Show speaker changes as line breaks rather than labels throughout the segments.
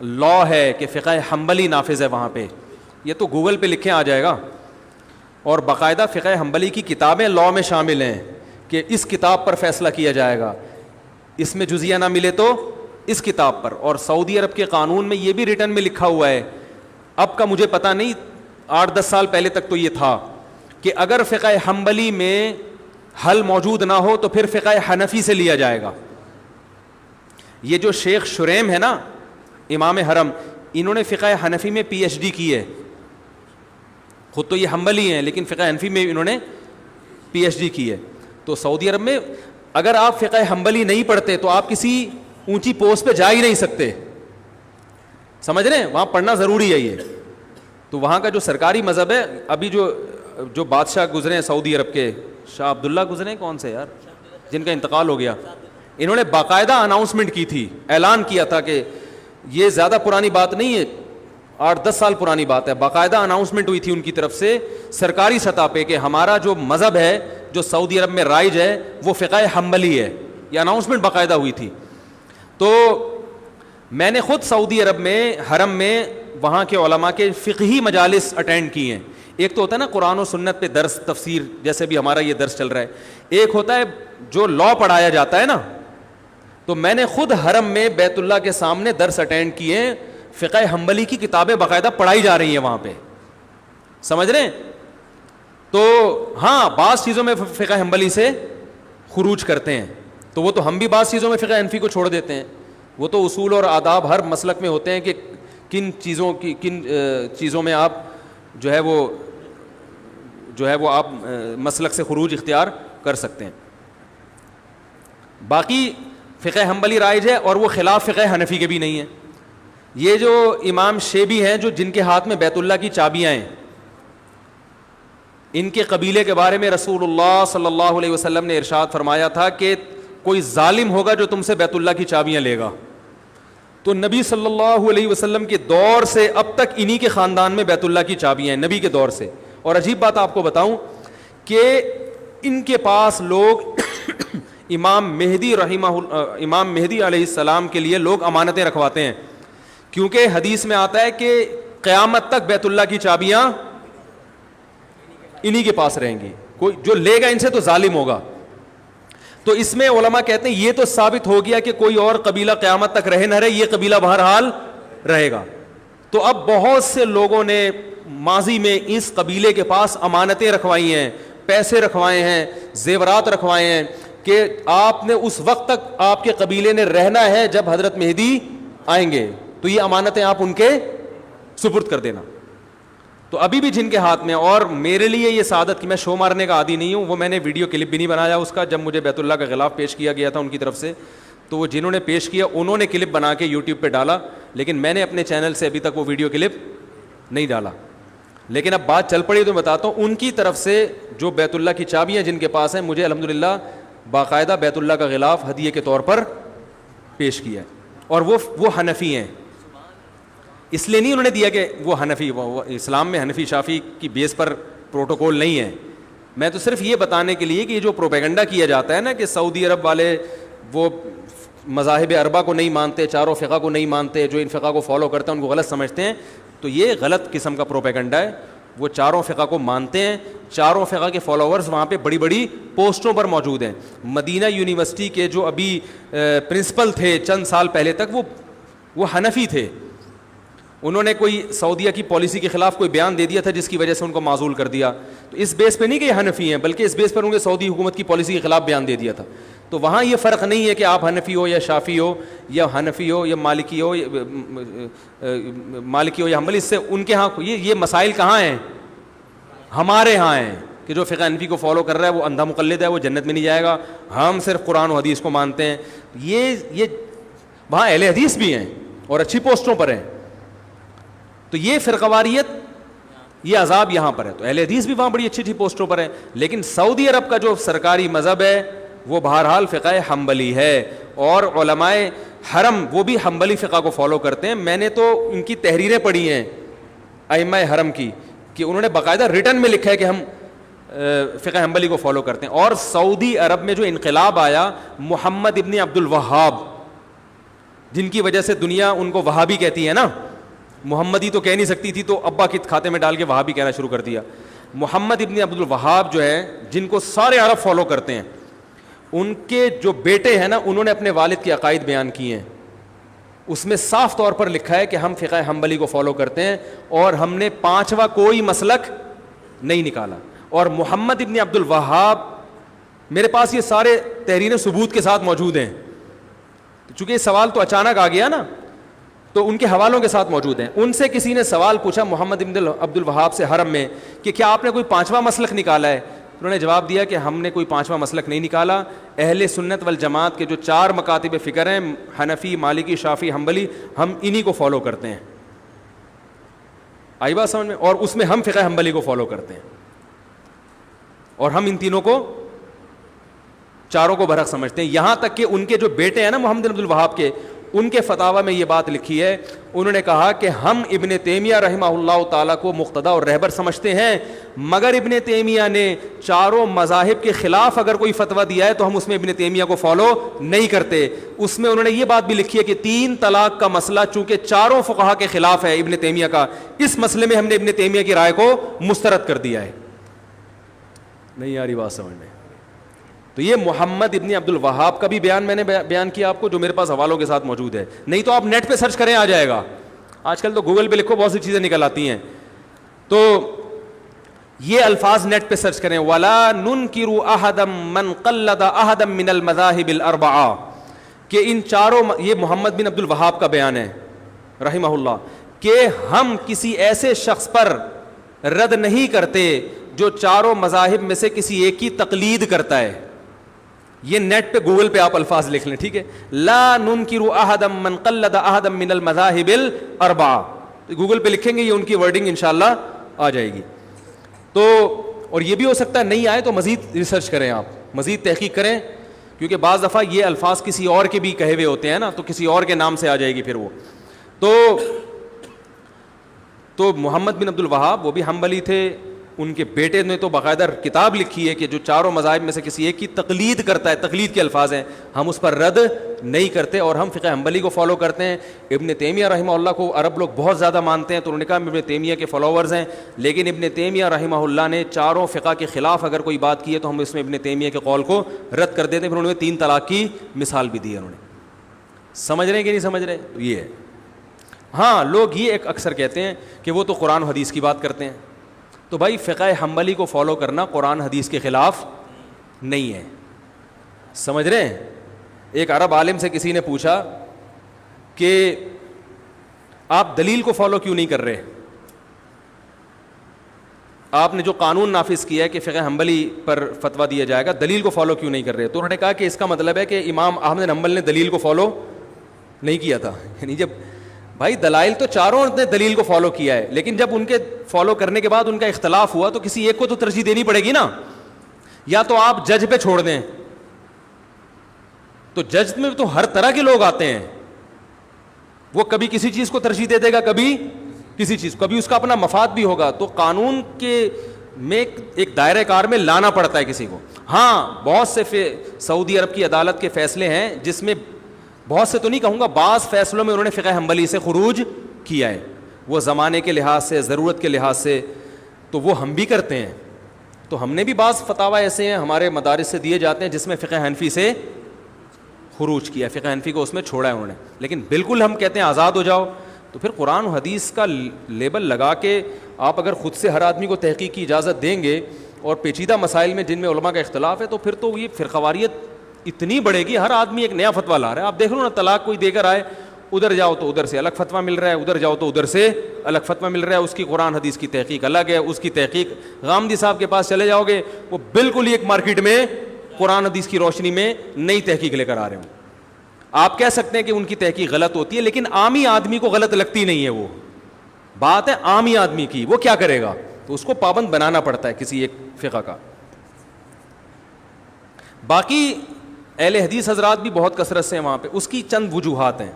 لا ہے کہ فقہ حنبلی نافذ ہے وہاں پہ، یہ تو گوگل پہ لکھیں آ جائے گا، اور باقاعدہ فقہ حنبلی کی کتابیں لا میں شامل ہیں کہ اس کتاب پر فیصلہ کیا جائے گا، اس میں جزیہ نہ ملے تو اس کتاب پر. اور سعودی عرب کے قانون میں یہ بھی ریٹن میں لکھا ہوا ہے، اب کا مجھے پتہ نہیں، 8-10 سال پہلے تک تو یہ تھا کہ اگر فقہ حنبلی میں حل موجود نہ ہو تو پھر فقہ حنفی سے لیا جائے گا. یہ جو شیخ شریم ہے نا امام حرم، انہوں نے فقہ حنفی میں پی ایچ ڈی کی ہے، خود تو یہ حنبلی ہیں لیکن فقہ حنفی میں انہوں نے پی ایچ ڈی کی ہے. تو سعودی عرب میں اگر آپ فقہ حنبلی نہیں پڑھتے تو آپ کسی اونچی پوسٹ پہ جا ہی نہیں سکتے، سمجھ رہے ہیں؟ وہاں پڑھنا ضروری ہے یہ. تو وہاں کا جو سرکاری مذہب ہے، ابھی جو بادشاہ گزرے ہیں سعودی عرب کے، شاہ عبداللہ گزرے، کون سے یار جن کا انتقال ہو گیا، انہوں نے باقاعدہ اناؤنسمنٹ کی تھی، اعلان کیا تھا کہ یہ زیادہ پرانی بات نہیں ہے، 8-10 سال پرانی بات ہے، باقاعدہ اناؤنسمنٹ ہوئی تھی ان کی طرف سے سرکاری سطح پہ کہ ہمارا جو مذہب ہے جو سعودی عرب میں رائج ہے وہ فقہ حنبلی ہے. یہ اناؤنسمنٹ باقاعدہ ہوئی تھی. تو میں نے خود سعودی عرب میں حرم میں وہاں کے علماء کے فقہی مجالس اٹینڈ کی ہیں. ایک تو ہوتا ہے نا قرآن و سنت پہ درس تفسیر، جیسے بھی ہمارا یہ درس چل رہا ہے، ایک ہوتا ہے جو لا پڑھایا جاتا ہے نا. تو میں نے خود حرم میں بیت اللہ کے سامنے درس اٹینڈ کیے ہیں، فقہ حنبلی کی کتابیں باقاعدہ پڑھائی جا رہی ہیں وہاں پہ، سمجھ رہے ہیں؟ تو ہاں بعض چیزوں میں فقہ حنبلی سے خروج کرتے ہیں، تو وہ تو ہم بھی بعض چیزوں میں فقہ حنفی کو چھوڑ دیتے ہیں. وہ تو اصول اور آداب ہر مسلک میں ہوتے ہیں کہ کن چیزوں میں آپ جو ہے وہ آپ مسلک سے خروج اختیار کر سکتے ہیں. باقی فقہ حنبلی رائج ہے اور وہ خلاف فقہ حنفی کے بھی نہیں ہے. یہ جو امام شیبی ہیں جو جن کے ہاتھ میں بیت اللہ کی چابیاں ہیں، ان کے قبیلے کے بارے میں رسول اللہ صلی اللہ علیہ وسلم نے ارشاد فرمایا تھا کہ کوئی ظالم ہوگا جو تم سے بیت اللہ کی چابیاں لے گا. تو نبی صلی اللہ علیہ وسلم کے دور سے اب تک انہی کے خاندان میں بیت اللہ کی چابیاں ہیں، نبی کے دور سے. اور عجیب بات آپ کو بتاؤں کہ ان کے پاس لوگ امام مہدی علیہ السلام کے لیے لوگ امانتیں رکھواتے ہیں، کیونکہ حدیث میں آتا ہے کہ قیامت تک بیت اللہ کی چابیاں انہی کے پاس رہیں گی، کوئی جو لے گا ان سے تو ظالم ہوگا. تو اس میں علماء کہتے ہیں یہ تو ثابت ہو گیا کہ کوئی اور قبیلہ قیامت تک رہے نہ رہے، یہ قبیلہ بہرحال رہے گا. تو اب بہت سے لوگوں نے ماضی میں اس قبیلے کے پاس امانتیں رکھوائی ہیں، پیسے رکھوائے ہیں، زیورات رکھوائے ہیں کہ آپ نے اس وقت تک آپ کے قبیلے نے رہنا ہے جب حضرت مہدی آئیں گے، تو یہ امانتیں آپ ان کے سپرد کر دینا. تو ابھی بھی جن کے ہاتھ میں، اور میرے لیے یہ سعادت کہ میں شو مارنے کا عادی نہیں ہوں، وہ میں نے ویڈیو کلپ بھی نہیں بنایا اس کا، جب مجھے بیت اللہ کا غلاف پیش کیا گیا تھا ان کی طرف سے، تو وہ جنہوں نے پیش کیا انہوں نے کلپ بنا کے یوٹیوب پہ ڈالا، لیکن میں نے اپنے چینل سے ابھی تک وہ ویڈیو کلپ نہیں ڈالا. لیکن اب بات چل پڑی تو بتاتا ہوں، ان کی طرف سے جو بیت اللہ کی چابیاں جن کے پاس ہیں، مجھے الحمدللہ باقاعدہ بیت اللہ کا غلاف ہدیے کے طور پر پیش کیا ہے. اور وہ حنفی ہیں، اس لیے نہیں انہوں نے دیا کہ وہ حنفی، وہ اسلام میں حنفی شافی کی بیس پر پروٹوکول نہیں ہے. میں تو صرف یہ بتانے کے لیے کہ یہ جو پروپیگنڈا کیا جاتا ہے نا کہ سعودی عرب والے وہ مذاہب اربعہ کو نہیں مانتے، چاروں فقہ کو نہیں مانتے، جو ان فقہ کو فالو کرتے ہیں ان کو غلط سمجھتے ہیں، تو یہ غلط قسم کا پروپیگنڈا ہے. وہ چاروں فقہ کو مانتے ہیں، چاروں فقہ کے فالوورز وہاں پہ بڑی بڑی پوسٹوں پر موجود ہیں. مدینہ یونیورسٹی کے جو ابھی پرنسپل تھے چند سال پہلے تک وہ حنفی تھے. انہوں نے کوئی سعودیہ کی پالیسی کے خلاف کوئی بیان دے دیا تھا جس کی وجہ سے ان کو معزول کر دیا. تو اس بیس پہ نہیں کہ یہ حنفی ہیں، بلکہ اس بیس پر ان کے سعودی حکومت کی پالیسی کے خلاف بیان دے دیا تھا. تو وہاں یہ فرق نہیں ہے کہ آپ حنفی ہو یا شافی ہو یا حنفی ہو یا مالکی ہو یا حنبلی، اس سے ان کے ہاں یہ مسائل کہاں ہیں؟ ہمارے ہاں ہیں کہ جو فقہ حنفی کو فالو کر رہا ہے وہ اندھا مقلد ہے، وہ جنت میں نہیں جائے گا، ہم صرف قرآن و حدیث کو مانتے ہیں. یہ وہاں اہل حدیث بھی ہیں اور اچھی پوسٹوں پر ہیں. تو یہ فرقواریت، یہ عذاب یہاں پر ہے. تو اہل حدیث بھی وہاں بڑی اچھی اچھی پوسٹوں پر ہیں، لیکن سعودی عرب کا جو سرکاری مذہب ہے وہ بہرحال فقہ حنبلی ہے. اور علماء حرم وہ بھی حنبلی فقہ کو فالو کرتے ہیں. میں نے تو ان کی تحریریں پڑھی ہیں ائمہ حرم کی کہ انہوں نے باقاعدہ ریٹن میں لکھا ہے کہ ہم فقہ حنبلی کو فالو کرتے ہیں. اور سعودی عرب میں جو انقلاب آیا محمد ابن عبد الوہاب، جن کی وجہ سے دنیا ان کو وہابی کہتی ہے نا. محمدی تو کہہ نہیں سکتی تھی تو ابا کے کھاتے میں ڈال کے وہابی کہنا شروع کر دیا. محمد ابن عبد الوہاب جو ہے, جن کو سارے عرب فالو کرتے ہیں, ان کے جو بیٹے ہیں نا, انہوں نے اپنے والد کے عقائد بیان کیے ہیں. اس میں صاف طور پر لکھا ہے کہ ہم فقہ حنبلی کو فالو کرتے ہیں اور ہم نے پانچواں کوئی مسلک نہیں نکالا. اور محمد ابن عبد الوہاب, میرے پاس یہ سارے تحریر ثبوت کے ساتھ موجود ہیں, چونکہ یہ سوال تو اچانک آ گیا نا, تو ان کے حوالوں کے ساتھ موجود ہیں. ان سے کسی نے سوال پوچھا محمد ابن عبد الوہاب سے حرم میں کہ کیا آپ نے کوئی پانچواں مسلک نکالا ہے؟ انہوں نے جواب دیا کہ ہم نے کوئی پانچواں مسلک نہیں نکالا. اہل سنت والجماعت کے جو 4 مکاتب فکر ہیں, حنفی, مالکی, شافعی, حنبلی, ہم انہی کو فالو کرتے ہیں. آئی بات سمجھ میں؟ اور اس میں ہم فقہ حنبلی کو فالو کرتے ہیں, اور ہم ان تینوں کو, چاروں کو برحق سمجھتے ہیں. یہاں تک کہ ان کے جو بیٹے ہیں نا محمد بن عبد الوہاب کے, ان کے فتاوی میں یہ بات لکھی ہے, انہوں نے کہا کہ ہم ابن تیمیہ رحمہ اللہ تعالیٰ کو مقتدا اور رہبر سمجھتے ہیں, مگر ابن تیمیہ نے چاروں مذاہب کے خلاف اگر کوئی فتویٰ دیا ہے تو ہم اس میں ابن تیمیہ کو فالو نہیں کرتے. اس میں انہوں نے یہ بات بھی لکھی ہے کہ 3 طلاق کا مسئلہ چونکہ چاروں فقہا کے خلاف ہے ابن تیمیہ کا, اس مسئلے میں ہم نے ابن تیمیہ کی رائے کو مسترد کر دیا ہے. نہیں آ رہی بات سمجھ میں؟ تو یہ محمد ابن عبد الوہاب کا بھی بیان میں نے بیان کیا آپ کو, جو میرے پاس حوالوں کے ساتھ موجود ہے. نہیں تو آپ نیٹ پہ سرچ کریں, آ جائے گا. آج کل تو گوگل پہ لکھو, بہت سی چیزیں نکل آتی ہیں. تو یہ الفاظ نیٹ پہ سرچ کریں, وَلَا نُنْكِرُ أَحَدًا مَنْ قَلَّدَ أَحَدًا مِنَ الْمَذَاهِبِ الْأَرْبَعَةِ, کہ ان چاروں, یہ محمد بن عبد الوہاب کا بیان ہے رحمہ اللہ, کہ ہم کسی ایسے شخص پر رد نہیں کرتے جو چاروں مذاہب میں سے کسی ایک کی تقلید کرتا ہے. یہ نیٹ پہ گوگل پہ آپ الفاظ لکھ لیں, ٹھیک ہے. لا ننکر احدا من قلد احدا من المذاہب الاربعہ, گوگل پہ لکھیں گے, یہ ان کی ورڈنگ انشاءاللہ آ جائے گی. تو اور یہ بھی ہو سکتا ہے نہیں آئے تو مزید ریسرچ کریں, آپ مزید تحقیق کریں, کیونکہ بعض دفعہ یہ الفاظ کسی اور کے بھی کہے ہوئے ہوتے ہیں نا, تو کسی اور کے نام سے آ جائے گی پھر وہ. تو محمد بن عبد الوہاب وہ بھی حنبلی تھے, ان کے بیٹے نے تو باقاعدہ کتاب لکھی ہے کہ جو چاروں مذاہب میں سے کسی ایک کی تقلید کرتا ہے, تقلید کے الفاظ ہیں, ہم اس پر رد نہیں کرتے اور ہم فقہ حنبلی کو فالو کرتے ہیں. ابن تیمیہ رحمہ اللہ کو عرب لوگ بہت زیادہ مانتے ہیں, تو انہوں نے کہا ہم ابن تیمیہ کے فالوورز ہیں, لیکن ابن تیمیہ رحمہ اللہ نے چاروں فقہ کے خلاف اگر کوئی بات کی ہے تو ہم اس میں ابن تیمیہ کے قول کو رد کر دیتے ہیں. پھر انہوں نے 3 طلاق کی مثال بھی دی ہے. انہوں نے, سمجھ رہے ہیں کہ نہیں سمجھ رہے؟ یہ ہے. ہاں, لوگ یہ ایک اکثر کہتے ہیں کہ وہ تو قرآن و حدیث کی بات کرتے ہیں. تو بھائی فقہ حنبلی کو فالو کرنا قرآن حدیث کے خلاف نہیں ہے, سمجھ رہے ہیں؟ ایک عرب عالم سے کسی نے پوچھا کہ آپ دلیل کو فالو کیوں نہیں کر رہے, آپ نے جو قانون نافذ کیا ہے کہ فقہ حنبلی پر فتویٰ دیا جائے گا, دلیل کو فالو کیوں نہیں کر رہے؟ تو انہوں نے کہا کہ اس کا مطلب ہے کہ امام احمد بن حنبل نے دلیل کو فالو نہیں کیا تھا. یعنی جب بھائی دلائل تو چاروں نے دلیل کو فالو کیا ہے, لیکن جب ان کے فالو کرنے کے بعد ان کا اختلاف ہوا تو کسی ایک کو تو ترجیح دینی پڑے گی نا. یا تو آپ جج پہ چھوڑ دیں, تو جج میں تو ہر طرح کے لوگ آتے ہیں, وہ کبھی کسی چیز کو ترجیح دے دے گا, کبھی کسی چیز, کبھی اس کا اپنا مفاد بھی ہوگا. تو قانون کے میں ایک دائرہ کار میں لانا پڑتا ہے کسی کو. ہاں, بہت سے سعودی عرب کی عدالت کے فیصلے ہیں جس میں, بہت سے تو نہیں کہوں گا, بعض فیصلوں میں انہوں نے فقہ حنبلی سے خروج کیا ہے, وہ زمانے کے لحاظ سے, ضرورت کے لحاظ سے, تو وہ ہم بھی کرتے ہیں. تو ہم نے بھی بعض فتاوی ایسے ہیں ہمارے مدارس سے دیے جاتے ہیں جس میں فقہ حنفی سے خروج کیا ہے, فقہ حنفی کو اس میں چھوڑا ہے انہوں نے. لیکن بالکل ہم کہتے ہیں آزاد ہو جاؤ, تو پھر قرآن و حدیث کا لیبل لگا کے آپ اگر خود سے ہر آدمی کو تحقیق کی اجازت دیں گے, اور پیچیدہ مسائل میں جن میں علماء کا اختلاف ہے, تو پھر تو یہ فرقواریت اتنی بڑھے گی, ہر آدمی ایک نیا فتویٰ لا رہا ہے. آپ دیکھ لو نا, طلاق کوئی دے کر آئے, ادھر جاؤ تو ادھر سے الگ فتویٰ مل رہا ہے, ادھر جاؤ تو ادھر سے الگ فتویٰ مل رہا ہے. اس کی قرآن حدیث کی تحقیق الگ ہے, اس کی تحقیق غامدی صاحب کے پاس چلے جاؤ گے, وہ بالکل ہی ایک مارکیٹ میں قرآن حدیث کی روشنی میں نئی تحقیق لے کر آ رہے ہوں. آپ کہہ سکتے ہیں کہ ان کی تحقیق غلط ہوتی ہے, لیکن عامی آدمی کو غلط لگتی نہیں ہے. وہ بات ہے عامی آدمی کی, وہ کیا کرے گا؟ تو اس کو پابند بنانا پڑتا ہے کسی ایک فقہ کا. باقی اہل حدیث حضرات بھی بہت کثرت سے ہیں وہاں پہ, اس کی چند وجوہات ہیں.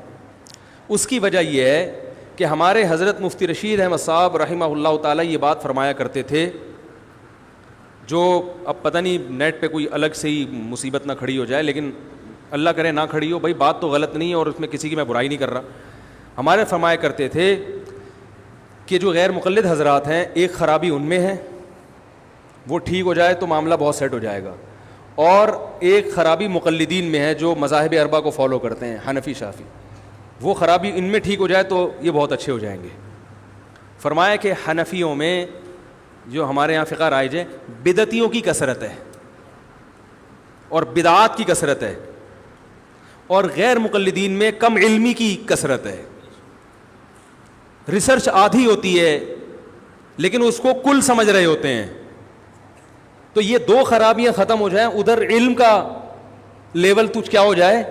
اس کی وجہ یہ ہے کہ ہمارے حضرت مفتی رشید احمد صاحب رحمہ اللہ تعالیٰ یہ بات فرمایا کرتے تھے, جو اب پتہ نہیں نیٹ پہ کوئی الگ سے ہی مصیبت نہ کھڑی ہو جائے, لیکن اللہ کرے نہ کھڑی ہو بھائی، بات تو غلط نہیں ہے اور اس میں کسی کی میں برائی نہیں کر رہا. ہمارے فرمایا کرتے تھے کہ جو غیر مقلد حضرات ہیں ایک خرابی ان میں ہے، وہ ٹھیک ہو جائے تو معاملہ بہت سیٹ ہو جائے گا، اور ایک خرابی مقلدین میں ہے جو مذاہب اربعہ کو فالو کرتے ہیں، حنفی شافعی، وہ خرابی ان میں ٹھیک ہو جائے تو یہ بہت اچھے ہو جائیں گے. فرمایا کہ حنفیوں میں جو ہمارے یہاں فقہ رائج ہے بدعتیوں کی کثرت ہے اور بدعات کی کثرت ہے، اور غیر مقلدین میں کم علمی کی کثرت ہے. ریسرچ آدھی ہوتی ہے لیکن اس کو کل سمجھ رہے ہوتے ہیں. تو یہ دو خرابیاں ختم ہو جائیں، ادھر علم کا لیول تجھ کیا ہو جائے،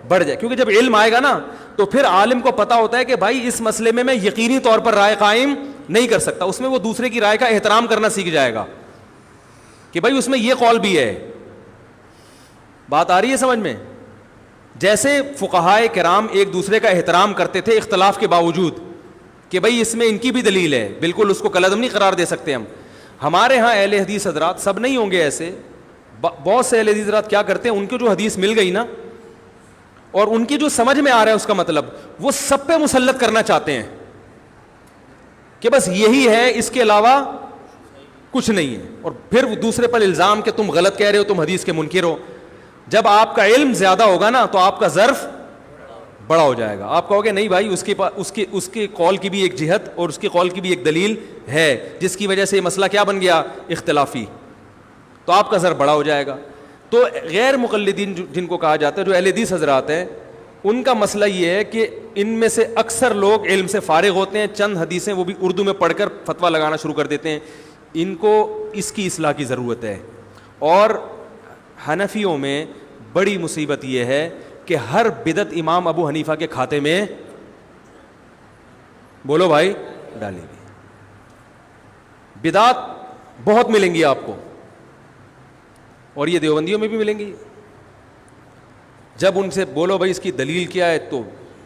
بڑھ جائے. کیونکہ جب علم آئے گا نا تو پھر عالم کو پتا ہوتا ہے کہ بھائی اس مسئلے میں یقینی طور پر رائے قائم نہیں کر سکتا. اس میں وہ دوسرے کی رائے کا احترام کرنا سیکھ جائے گا کہ بھائی اس میں یہ قول بھی ہے. بات آ رہی ہے سمجھ میں؟ جیسے فقہائے کرام ایک دوسرے کا احترام کرتے تھے اختلاف کے باوجود کہ بھائی اس میں ان کی بھی دلیل ہے، بالکل اس کو کلعدم نہیں قرار دے سکتے ہم. ہمارے ہاں اہل حدیث حضرات، سب نہیں ہوں گے ایسے، بہت سے اہل حدیث حضرات کیا کرتے ہیں، ان کو جو حدیث مل گئی نا اور ان کی جو سمجھ میں آ رہا ہے اس کا مطلب، وہ سب پہ مسلط کرنا چاہتے ہیں کہ بس یہی ہے، اس کے علاوہ کچھ نہیں ہے. اور پھر دوسرے پر الزام کہ تم غلط کہہ رہے ہو، تم حدیث کے منکر ہو. جب آپ کا علم زیادہ ہوگا نا تو آپ کا ظرف بڑا ہو جائے گا. آپ کہو گے نہیں بھائی اس کے قول کی بھی ایک جہت اور اس کے قول کی بھی ایک دلیل ہے جس کی وجہ سے یہ مسئلہ کیا بن گیا، اختلافی. تو آپ کا ظرف بڑا ہو جائے گا. تو غیر مقلدین جن کو کہا جاتا ہے، جو اہل حدیث حضرات ہیں، ان کا مسئلہ یہ ہے کہ ان میں سے اکثر لوگ علم سے فارغ ہوتے ہیں، چند حدیثیں وہ بھی اردو میں پڑھ کر فتویٰ لگانا شروع کر دیتے ہیں. ان کو اس کی اصلاح کی ضرورت ہے. اور حنفیوں میں بڑی مصیبت یہ ہے کہ ہر بدعت امام ابو حنیفہ کے کھاتے میں، بولو بھائی، ڈالی گئی. بدعات بہت ملیں گی آپ کو، اور یہ دیوبندیوں میں بھی ملیں گی. جب ان سے بولو بھائی اس کی دلیل کیا ہے، تو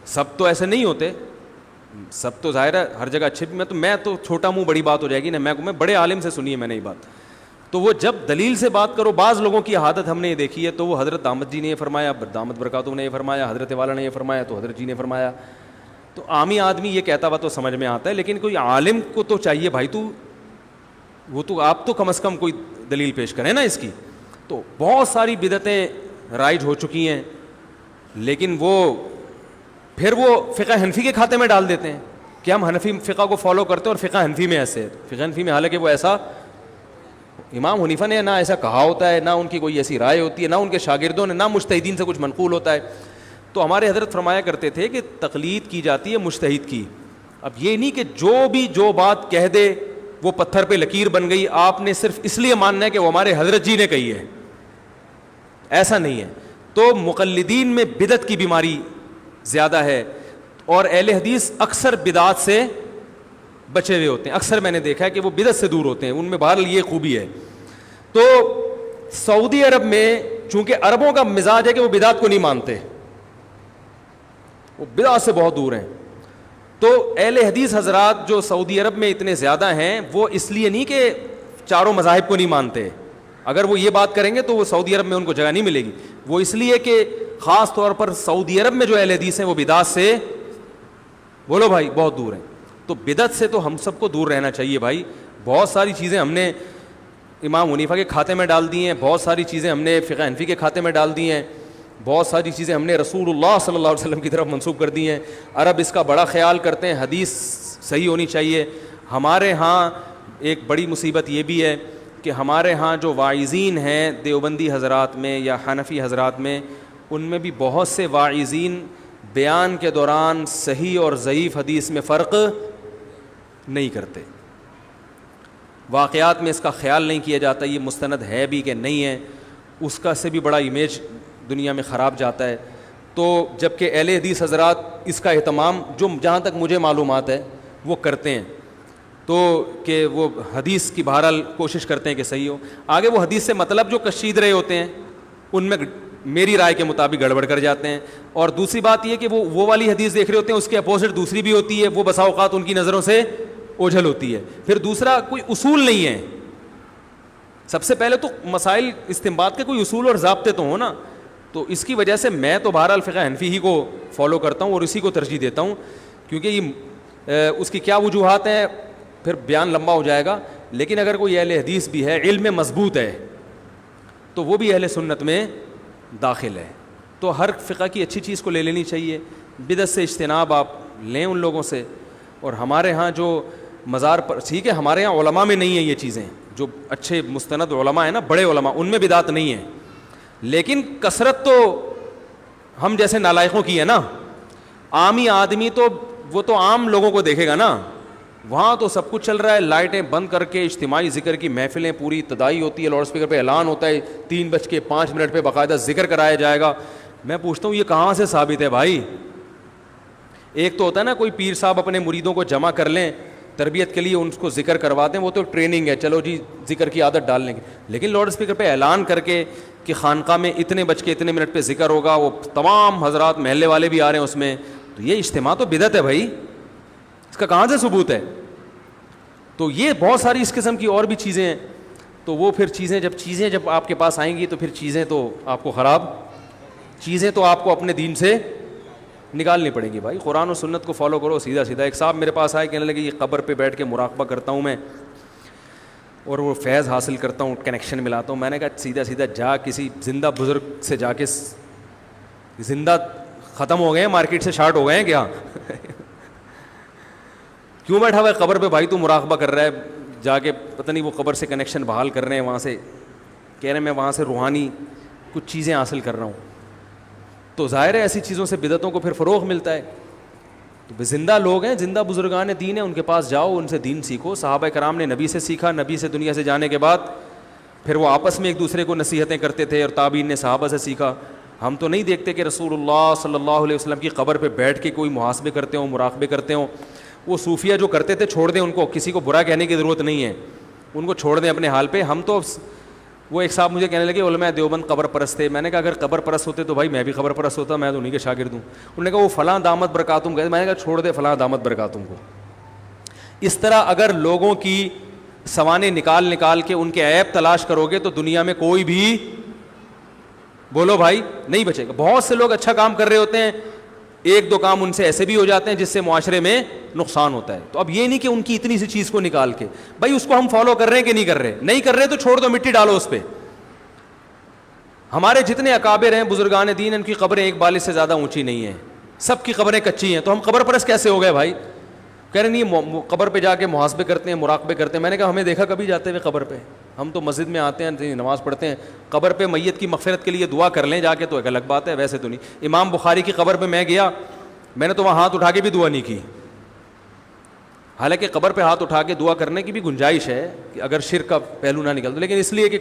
سب تو ایسے نہیں ہوتے، سب تو ظاہر ہے ہر جگہ اچھے بھی. میں تو چھوٹا منہ بڑی بات ہو جائے گی نا. میں بڑے عالم سے سنی ہے میں نے یہ بات. تو وہ جب دلیل سے بات کرو، بعض لوگوں کی عادت ہم نے یہ دیکھی ہے، تو وہ حضرت دامت جی نے یہ فرمایا، دامت برکاتہ نے یہ فرمایا، حضرت والا نے یہ فرمایا، تو حضرت جی نے فرمایا. تو عامی آدمی یہ کہتا ہوا تو سمجھ میں آتا ہے، لیکن کوئی عالم کو تو چاہیے بھائی آپ تو کم از کم کوئی دلیل پیش کریں نا اس کی. تو بہت ساری بدعتیں رائج ہو چکی ہیں، لیکن پھر وہ فقہ حنفی کے کھاتے میں ڈال دیتے ہیں کہ ہم حنفی فقہ کو فالو کرتے ہیں اور فقہ حنفی میں ایسے ہے. فقہ حنفی میں حالانکہ وہ ایسا، امام حنیفہ نے نہ ایسا کہا ہوتا ہے، نہ ان کی کوئی ایسی رائے ہوتی ہے، نہ ان کے شاگردوں نے، نہ مجتہدین سے کچھ منقول ہوتا ہے. تو ہمارے حضرت فرمایا کرتے تھے کہ تقلید کی جاتی ہے مجتہد کی. اب یہ نہیں کہ جو بات کہہ دے وہ پتھر پہ لکیر بن گئی، آپ نے صرف اس لیے ماننا ہے کہ وہ ہمارے حضرت جی نے کہی ہے، ایسا نہیں ہے. تو مقلدین میں بدعت کی بیماری زیادہ ہے، اور اہل حدیث اکثر بدعات سے بچے ہوئے ہوتے ہیں. اکثر میں نے دیکھا ہے کہ وہ بدعت سے دور ہوتے ہیں، ان میں بہرحال یہ خوبی ہے. تو سعودی عرب میں چونکہ عربوں کا مزاج ہے کہ وہ بدعت کو نہیں مانتے، وہ بدعت سے بہت دور ہیں. تو اہل حدیث حضرات جو سعودی عرب میں اتنے زیادہ ہیں، وہ اس لیے نہیں کہ چاروں مذاہب کو نہیں مانتے. اگر وہ یہ بات کریں گے تو وہ سعودی عرب میں ان کو جگہ نہیں ملے گی. وہ اس لیے کہ خاص طور پر سعودی عرب میں جو اہل حدیث ہیں وہ بدعت سے، بولو بھائی، بہت دور ہیں. تو بدعت سے تو ہم سب کو دور رہنا چاہیے بھائی. بہت ساری چیزیں ہم نے امام حنیفہ کے کھاتے میں ڈال دی ہیں، بہت ساری چیزیں ہم نے فقہ حنفی کے کھاتے میں ڈال دی ہیں، بہت ساری چیزیں ہم نے رسول اللہ صلی اللہ علیہ وسلم کی طرف منسوب کر دی ہیں. عرب اس کا بڑا خیال کرتے ہیں، حدیث صحیح ہونی چاہیے. ہمارے ہاں ایک بڑی مصیبت یہ بھی ہے کہ ہمارے ہاں جو واعظین ہیں دیوبندی حضرات میں یا حنفی حضرات میں، ان میں بھی بہت سے واعظین بیان کے دوران صحیح اور ضعیف حدیث میں فرق نہیں کرتے. واقعات میں اس کا خیال نہیں کیا جاتا یہ مستند ہے بھی کہ نہیں ہے، اس کا سے بھی بڑا امیج دنیا میں خراب جاتا ہے. تو جب کہ اہل حدیث حضرات اس کا اہتمام، جو جہاں تک مجھے معلومات ہے، وہ کرتے ہیں. تو کہ وہ حدیث کی بہرحال کوشش کرتے ہیں کہ صحیح ہو. آگے وہ حدیث سے مطلب جو کشید رہے ہوتے ہیں ان میں میری رائے کے مطابق گڑبڑ کر جاتے ہیں. اور دوسری بات یہ کہ وہ والی حدیث دیکھ رہے ہوتے ہیں، اس کے اپوزٹ دوسری بھی ہوتی ہے، وہ بسا اوقات ان کی نظروں سے اوجھل ہوتی ہے. پھر دوسرا کوئی اصول نہیں ہے. سب سے پہلے تو مسائل استنباط کے کوئی اصول اور ضابطے تو ہوں نا. تو اس کی وجہ سے میں تو بہرحال فقہ حنفی ہی کو فالو کرتا ہوں اور اسی کو ترجیح دیتا ہوں، کیونکہ یہ اس کی کیا وجوہات ہیں پھر بیان لمبا ہو جائے گا. لیکن اگر کوئی اہل حدیث بھی ہے، علم میں مضبوط ہے، تو وہ بھی اہل سنت میں داخل ہے. تو ہر فقہ کی اچھی چیز کو لے لینی چاہیے. بدعت سے اجتناب آپ لیں ان لوگوں سے. اور ہمارے ہاں جو مزار پر، ٹھیک ہے ہمارے ہاں علماء میں نہیں ہیں یہ چیزیں، جو اچھے مستند علماء ہیں نا، بڑے علماء، ان میں بدعت نہیں ہے، لیکن کثرت تو ہم جیسے نالائقوں کی ہے نا. عامی آدمی تو وہ تو عام لوگوں کو دیکھے گا نا، وہاں تو سب کچھ چل رہا ہے، لائٹیں بند کر کے اجتماعی ذکر کی محفلیں پوری ابتدائی ہوتی ہے، لاؤڈ اسپیکر پہ اعلان ہوتا ہے 3:05 پہ باقاعدہ ذکر کرایا جائے گا. میں پوچھتا ہوں یہ کہاں سے ثابت ہے بھائی؟ ایک تو ہوتا ہے نا کوئی پیر صاحب اپنے مریدوں کو جمع کر لیں تربیت کے لیے، ان کو ذکر کرواتے ہیں، وہ تو ٹریننگ ہے، چلو جی ذکر کی عادت ڈال لیں گے. لیکن لاؤڈ اسپیکر پہ اعلان کر کے کہ خانقاہ میں اتنے منٹ پہ ذکر ہوگا، وہ تمام حضرات محلے والے بھی آ رہے ہیں اس میں، تو یہ اجتماع تو بدعت ہے بھائی، اس کا کہاں سے ثبوت ہے؟ تو یہ بہت ساری اس قسم کی اور بھی چیزیں ہیں. تو وہ پھر چیزیں جب آپ کے پاس آئیں گی تو پھر چیزیں تو آپ کو چیزیں تو آپ کو اپنے دین سے نکالنی پڑیں گی بھائی. قرآن و سنت کو فالو کرو سیدھا سیدھا. ایک صاحب میرے پاس آئے، کہنے لگے یہ قبر پہ بیٹھ کے مراقبہ کرتا ہوں میں اور وہ فیض حاصل کرتا ہوں، کنیکشن ملاتا ہوں. میں نے کہا سیدھا سیدھا جا کسی زندہ بزرگ سے جا کے، زندہ ختم ہو گئے ہیں، مارکیٹ سے شارٹ ہو گئے ہیں کیا؟ کیوں بیٹھا ہوا ہے قبر پہ بھائی؟ تو مراقبہ کر رہا ہے جا کے، پتہ نہیں وہ قبر سے کنیکشن بحال کر رہے ہیں، وہاں سے کہہ رہے ہیں میں وہاں سے روحانی کچھ چیزیں حاصل کر رہا ہوں. تو ظاہر ہے ایسی چیزوں سے بدعتوں کو پھر فروغ ملتا ہے. تو زندہ لوگ ہیں، زندہ بزرگان دین ہیں، ان کے پاس جاؤ، ان سے دین سیکھو. صحابہ کرام نے نبی سے سیکھا، نبی سے دنیا سے جانے کے بعد پھر وہ آپس میں ایک دوسرے کو نصیحتیں کرتے تھے، اور تابعین نے صحابہ سے سیکھا. ہم تو نہیں دیکھتے کہ رسول اللہ صلی اللہ علیہ وسلم کی قبر پہ بیٹھ کے کوئی محاسبے کرتے ہوں، مراقبے کرتے ہوں. وہ صوفیہ جو کرتے تھے چھوڑ دیں ان کو، کسی کو برا کہنے کی ضرورت نہیں ہے، ان کو چھوڑ دیں اپنے حال پہ. ہم تو، وہ ایک صاحب مجھے کہنے لگے علماء دیوبند قبر پرست تھے. میں نے کہا اگر قبر پرست ہوتے تو بھائی میں بھی قبر پرست ہوتا، میں تو انہیں کے شاگرد ہوں. انہوں نے کہا وہ فلاں دامت برکاتہم گئے. میں نے کہا چھوڑ دے فلاں دامت برکاتہم کو. اس طرح اگر لوگوں کی سوانے نکال کے ان کے عیب تلاش کرو گے تو دنیا میں کوئی بھی، بولو بھائی، نہیں بچے گا. بہت سے لوگ اچھا کام کر رہے ہوتے ہیں، ایک دو کام ان سے ایسے بھی ہو جاتے ہیں جس سے معاشرے میں نقصان ہوتا ہے. تو اب یہ نہیں کہ ان کی اتنی سی چیز کو نکال کے، بھائی اس کو ہم فالو کر رہے ہیں کہ نہیں کر رہے؟ نہیں کر رہے تو چھوڑ دو، مٹی ڈالو اس پہ. ہمارے جتنے اکابر ہیں بزرگان دین، ان کی قبریں ایک بالش سے زیادہ اونچی نہیں ہیں، سب کی قبریں کچی ہیں. تو ہم قبر پرست کیسے ہو گئے بھائی؟ کہہ رہے نہیں قبر پہ جا کے محاسبے کرتے ہیں، مراقبے کرتے ہیں. میں نے کہا ہمیں دیکھا کبھی جاتے ہوئے قبر پہ؟ ہم تو مسجد میں آتے ہیں، نماز پڑھتے ہیں. قبر پہ میت کی مغفرت کے لیے دعا کر لیں جا کے تو ایک الگ بات ہے، ویسے تو نہیں. امام بخاری کی قبر پہ میں گیا، میں نے تو وہاں ہاتھ اٹھا کے بھی دعا نہیں کی. حالانکہ قبر پہ ہاتھ اٹھا کے دعا کرنے کی بھی گنجائش ہے کہ اگر شرک کا پہلو نہ نکل دو، لیکن اس لیے کہ